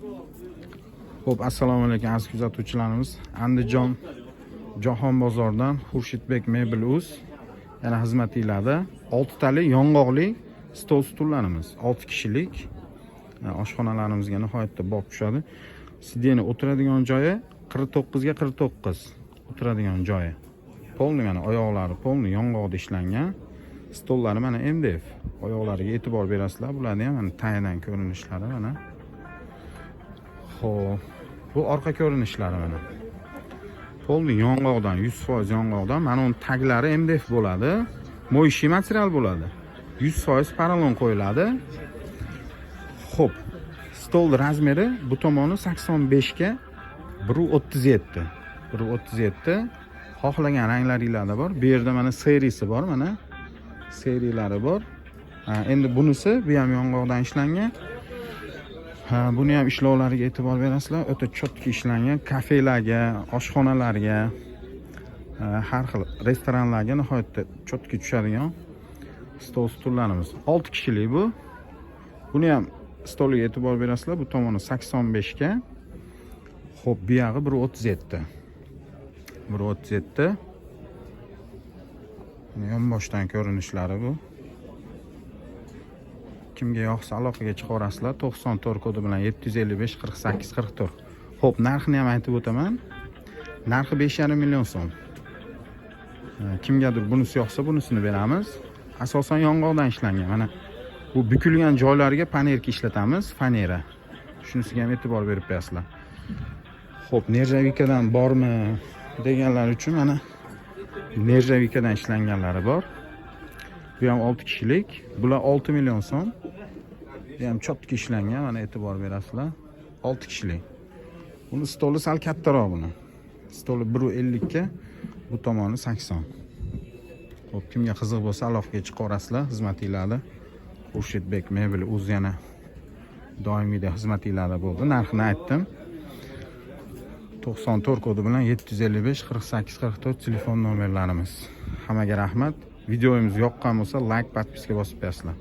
Xo'p, assalomu alaykum aziz kuzatuvchilarimiz. Andijon Jahon bozoridan Xurshidbek Mebel.uz yana xizmatinglarda 6 tali yong'oqli stol stullarimiz, 6 kishilik oshxonalarimizga nihoyatda bob tushadi. Sideni o'tiradigan joyi 49 ga 49. O'tiradigan joyi. Polni mana oyoqlari polni yong'oqda ishlangan. Stollari mana MDF. Oyoqlariga e'tibor berasizlar. Bularni ham mana taydan ko'rinishlari mana. Xo'p, bu orqa ko'rinishlari mana. Polni yong'oqdan, 100% yong'oqdan. Mana uning taglari MDF bo'ladi. Mo'yshi material bo'ladi. 100% paralon qo'yiladi. Xo'p, stol razmeri bu tomoni 85 ga 1.37. 1.37. Xohlagan ranglaringlarda bor. Bu yerda mana seriyasi bor, mana. Seriyalari bor. Endi bunisi bu ham yong'oqdan ishlangan. Buni ham ishlovlariga e'tibor berasizlar. O'ta chotki ishlangan kafelarga, oshxonalarga, har xil restoranlarga nihoyatda chotki tushadigan stol stullarimiz. 6 kishilik bu. Buni ham stoliga e'tibor berasizlar. Bu tomoni 85 ga. Xo'p, bu yog'i 1.37. 1.37. Yonboshdan ko'rinishlari bu. Kimga yoqsa aloqaga chiqarasizlar. 94 kodi bilan 755 48 44. Xo'p, narxini ham aytib o'taman. Narxi 5,5 million so'm. Kimgadir bunisi yoqsa bunisini beramiz. Asosan yong'oqdan ishlangan. Mana bu bukilgan joylariga panerka ishlatamiz, fanera. Shunisiga ham e'tibor berib qo'yasizlar. Xo'p, nerjavikadan bormi deganlar uchun mana nerjavikadan ishlanganlari bor. Bu ham 6 kishilik. Bular 6 million so'm. Bu ham chotki ishlangan, mana e'tibor berasizlar. 6 kishilik. Buni stoli sal kattaroq buni. Stoli 1.50 ga, bu tomoni 80. Xo'p, kimga qiziq bo'lsa aloqaga chiqarasizlar, xizmatinglarda. Xurshidbek Mebel.uz yana doimiyda xizmatinglarda bo'ldi. Narxini aytdim. 94 kodi bilan 755 48 44 telefon nomerlarimiz. Hammaga rahmat. Videomiz yoqqan bo'lsa like, podpiska bosib qo'yasizlar.